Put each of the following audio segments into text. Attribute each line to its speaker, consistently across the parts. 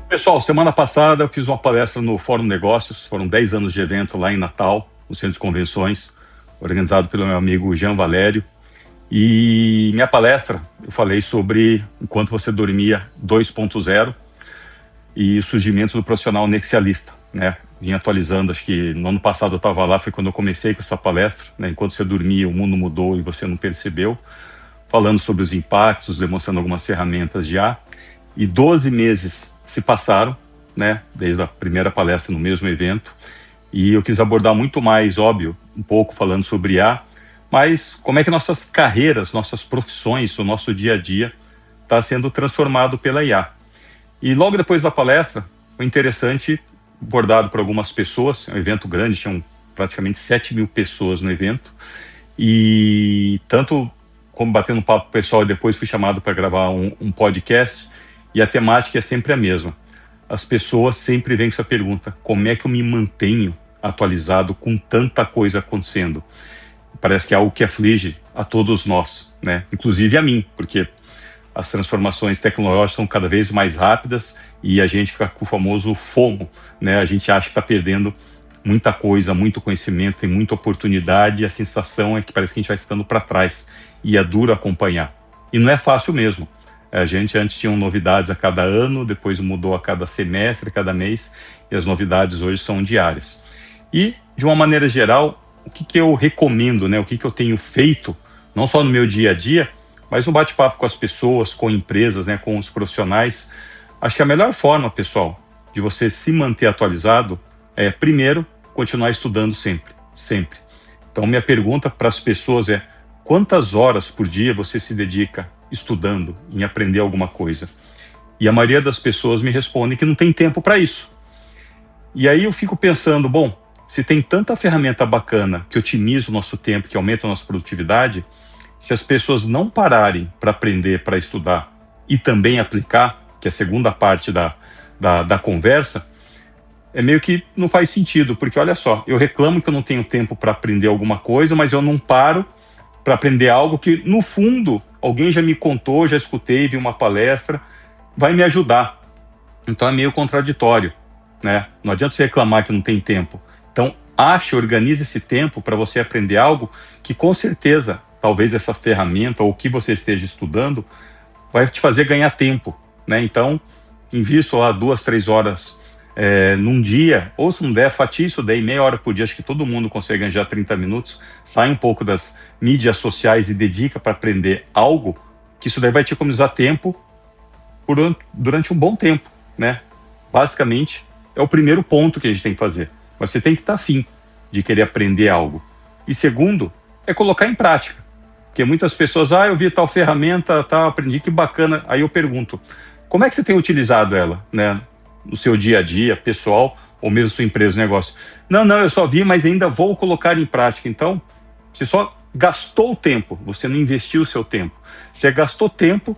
Speaker 1: Pessoal, semana passada eu fiz uma palestra no Fórum Negócios, foram 10 anos de evento lá em Natal, no Centro de Convenções, organizado pelo meu amigo Jean Valério. E minha palestra, eu falei sobre Enquanto Você Dormia 2.0 e o surgimento do profissional nexialista, né? Vim atualizando, acho que no ano passado eu estava lá, foi quando eu comecei com essa palestra, né? Enquanto você dormia, o mundo mudou e você não percebeu, falando sobre os impactos, demonstrando algumas ferramentas já. E 12 meses se passaram, né, desde a primeira palestra no mesmo evento, e eu quis abordar muito mais, óbvio, um pouco falando sobre IA, mas como é que nossas carreiras, nossas profissões, o nosso dia a dia está sendo transformado pela IA. E logo depois da palestra, foi interessante, abordado por algumas pessoas, é um evento grande, tinham praticamente 7.000 pessoas no evento, e tanto como batendo um papo com o pessoal, e depois fui chamado para gravar um podcast, e a temática é sempre a mesma. As pessoas sempre vêm com essa pergunta: como é que eu me mantenho atualizado com tanta coisa acontecendo? Parece que é algo que aflige a todos nós, né? Inclusive a mim, porque as transformações tecnológicas são cada vez mais rápidas e a gente fica com o famoso FOMO, né? A gente acha que está perdendo muita coisa, muito conhecimento, tem muita oportunidade, e a sensação é que parece que a gente vai ficando para trás, e é duro acompanhar. E não é fácil mesmo. A gente antes tinha novidades a cada ano, depois mudou a cada semestre, a cada mês, e as novidades hoje são diárias. E, de uma maneira geral, o que eu recomendo, né? O que eu tenho feito, não só no meu dia a dia, mas no bate-papo com as pessoas, com empresas, né? Com os profissionais. Acho que a melhor forma, pessoal, de você se manter atualizado é, primeiro, continuar estudando sempre, sempre. Então, minha pergunta para as pessoas é: quantas horas por dia você se dedica estudando, em aprender alguma coisa? E a maioria das pessoas me responde que não tem tempo para isso. E aí eu fico pensando, bom, se tem tanta ferramenta bacana que otimiza o nosso tempo, que aumenta a nossa produtividade, se as pessoas não pararem para aprender, para estudar e também aplicar, que é a segunda parte da conversa, é meio que não faz sentido, porque olha só, eu reclamo que eu não tenho tempo para aprender alguma coisa, mas eu não paro para aprender algo que, no fundo, alguém já me contou, já escutei, vi uma palestra, vai me ajudar. Então é meio contraditório, né? Não adianta você reclamar que não tem tempo. Então, organize esse tempo para você aprender algo que, com certeza, talvez essa ferramenta ou o que você esteja estudando vai te fazer ganhar tempo, né? Então, invista lá 2, 3 horas num dia, ou se não der, fatia isso daí, meia hora por dia, acho que todo mundo consegue ganhar 30 minutos, sai um pouco das mídias sociais e dedica para aprender algo, que isso daí vai te economizar tempo durante um bom tempo, né? Basicamente, é o primeiro ponto que a gente tem que fazer. Você tem que estar afim de querer aprender algo. E segundo, é colocar em prática. Porque muitas pessoas, eu vi tal ferramenta, aprendi, que bacana. Aí eu pergunto, como é que você tem utilizado ela, né? No seu dia a dia, pessoal, ou mesmo sua empresa, negócio? Não, eu só vi, mas ainda vou colocar em prática. Então, você só gastou o tempo, você não investiu o seu tempo. Você gastou tempo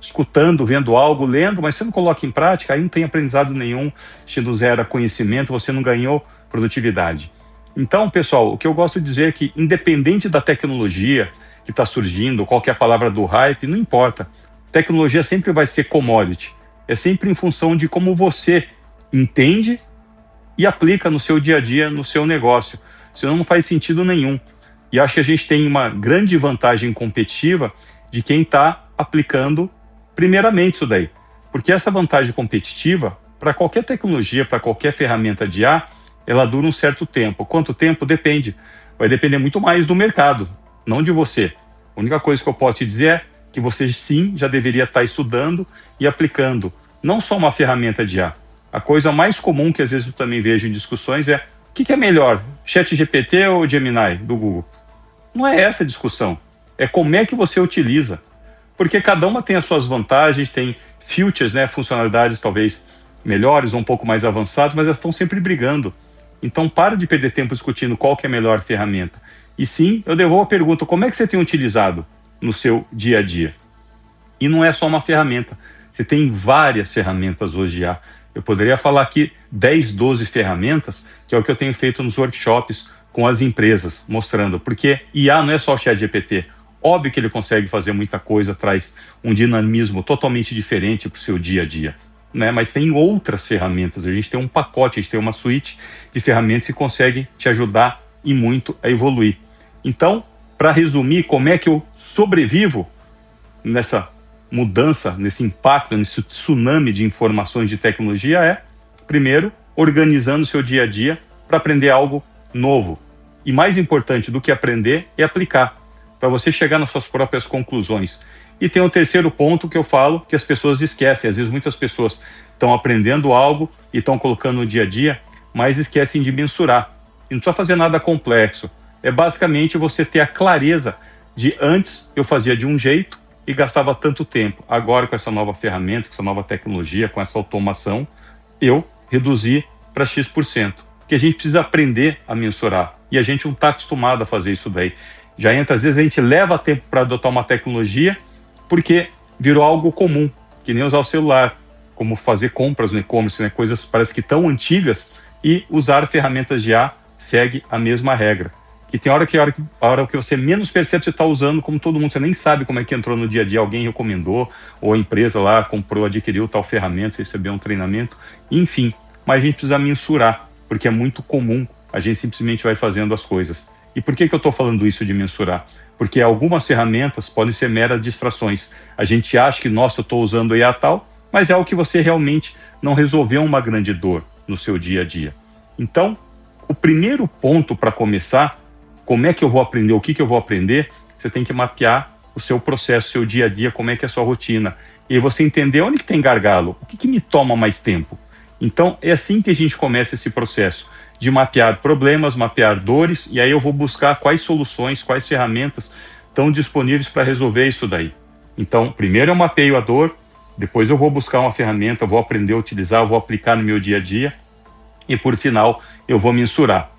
Speaker 1: escutando, vendo algo, lendo, mas você não coloca em prática, aí não tem aprendizado nenhum, te não zera conhecimento, você não ganhou produtividade. Então, pessoal, o que eu gosto de dizer é que, independente da tecnologia que está surgindo, qual que é a palavra do hype, não importa. Tecnologia sempre vai ser commodity. É sempre em função de como você entende e aplica no seu dia a dia, no seu negócio. Senão não faz sentido nenhum. E acho que a gente tem uma grande vantagem competitiva de quem está aplicando primeiramente isso daí. Porque essa vantagem competitiva, para qualquer tecnologia, para qualquer ferramenta de IA, ela dura um certo tempo. Quanto tempo? Depende. Vai depender muito mais do mercado, não de você. A única coisa que eu posso te dizer é que você sim já deveria estar estudando e aplicando não só uma ferramenta de IA. A coisa mais comum que às vezes eu também vejo em discussões é: o que é melhor, ChatGPT ou Gemini do Google? Não é essa a discussão, é como é que você utiliza. Porque cada uma tem as suas vantagens, tem features, né, funcionalidades talvez melhores ou um pouco mais avançadas, mas elas estão sempre brigando. Então para de perder tempo discutindo qual que é a melhor ferramenta. E sim, eu devolvo a pergunta: como é que você tem utilizado no seu dia a dia? E não é só uma ferramenta, você tem várias ferramentas hoje já. Eu poderia falar aqui 10, 12 ferramentas, que é o que eu tenho feito nos workshops com as empresas, mostrando. Porque IA não é só o ChatGPT. Óbvio que ele consegue fazer muita coisa, traz um dinamismo totalmente diferente para o seu dia a dia. né? Mas tem outras ferramentas. A gente tem um pacote, a gente tem uma suíte de ferramentas que consegue te ajudar e muito a evoluir. Então, para resumir, como é que eu sobrevivo nessa mudança, nesse impacto, nesse tsunami de informações de tecnologia é, primeiro, organizando o seu dia a dia para aprender algo novo. E mais importante do que aprender é aplicar, para você chegar nas suas próprias conclusões. E tem o terceiro ponto que eu falo, que as pessoas esquecem. Às vezes muitas pessoas estão aprendendo algo e estão colocando no dia a dia, mas esquecem de mensurar. E não precisa fazer nada complexo. É basicamente você ter a clareza de antes eu fazia de um jeito e gastava tanto tempo. Agora, com essa nova ferramenta, com essa nova tecnologia, com essa automação, eu reduzi para X%. Que a gente precisa aprender a mensurar. E a gente não está acostumado a fazer isso daí. Já entra, às vezes a gente leva tempo para adotar uma tecnologia porque virou algo comum, que nem usar o celular, como fazer compras no e-commerce, né? Coisas parece que tão antigas, e usar ferramentas de IA segue a mesma regra. Que tem hora que você menos percebe, você está usando como todo mundo, você nem sabe como é que entrou no dia a dia, alguém recomendou, ou a empresa lá comprou, adquiriu tal ferramenta, você recebeu um treinamento, enfim. Mas a gente precisa mensurar, porque é muito comum, a gente simplesmente vai fazendo as coisas. E por que eu estou falando isso de mensurar? Porque algumas ferramentas podem ser meras distrações. A gente acha que, nossa, eu estou usando IA tal, mas é algo que você realmente não resolveu uma grande dor no seu dia a dia. Então, o primeiro ponto para começar, como é que eu vou aprender, o que eu vou aprender, você tem que mapear o seu processo, o seu dia a dia, como é que é a sua rotina. E aí você entender onde que tem gargalo, o que me toma mais tempo. Então, é assim que a gente começa esse processo, de mapear problemas, mapear dores, e aí eu vou buscar quais soluções, quais ferramentas estão disponíveis para resolver isso daí. Então, primeiro eu mapeio a dor, depois eu vou buscar uma ferramenta, vou aprender a utilizar, vou aplicar no meu dia a dia, e por final eu vou mensurar.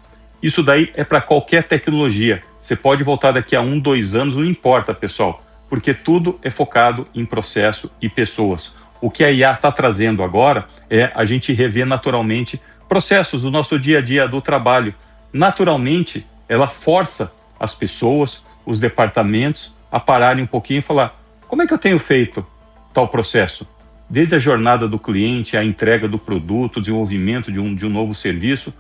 Speaker 1: Isso daí é para qualquer tecnologia. Você pode voltar daqui a 1, 2 anos, não importa, pessoal, porque tudo é focado em processo e pessoas. O que a IA está trazendo agora é a gente rever naturalmente processos do nosso dia a dia do trabalho. Naturalmente, ela força as pessoas, os departamentos, a pararem um pouquinho e falar: como é que eu tenho feito tal processo? Desde a jornada do cliente, a entrega do produto, o desenvolvimento de um novo serviço,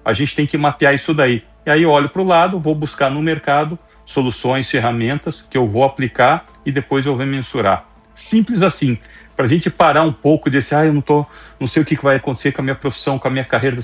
Speaker 1: a gente tem que mapear isso daí. E aí eu olho para o lado, vou buscar no mercado soluções, ferramentas que eu vou aplicar e depois eu vou mensurar. Simples assim, para a gente parar um pouco desse, eu não sei o que vai acontecer com a minha profissão, com a minha carreira.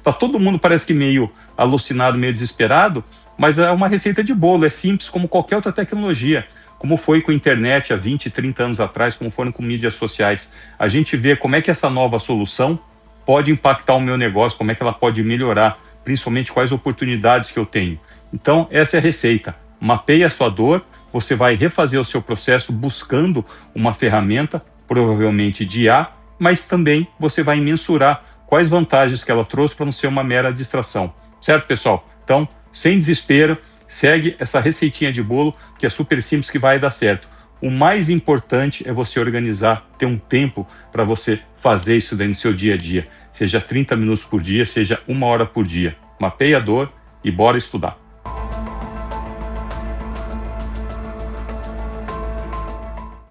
Speaker 1: Tá todo mundo parece que meio alucinado, meio desesperado, mas é uma receita de bolo, é simples como qualquer outra tecnologia, como foi com a internet há 20, 30 anos atrás, como foram com mídias sociais. A gente vê como é que essa nova solução pode impactar o meu negócio, como é que ela pode melhorar, principalmente quais oportunidades que eu tenho. Então, essa é a receita. Mapeie a sua dor, você vai refazer o seu processo buscando uma ferramenta, provavelmente de IA, mas também você vai mensurar quais vantagens que ela trouxe para não ser uma mera distração. Certo, pessoal? Então, sem desespero, segue essa receitinha de bolo, que é super simples, que vai dar certo. O mais importante é você organizar, ter um tempo para você fazer isso daí no seu dia a dia. Seja 30 minutos por dia, seja 1 hora por dia. Mapeie a dor e bora estudar.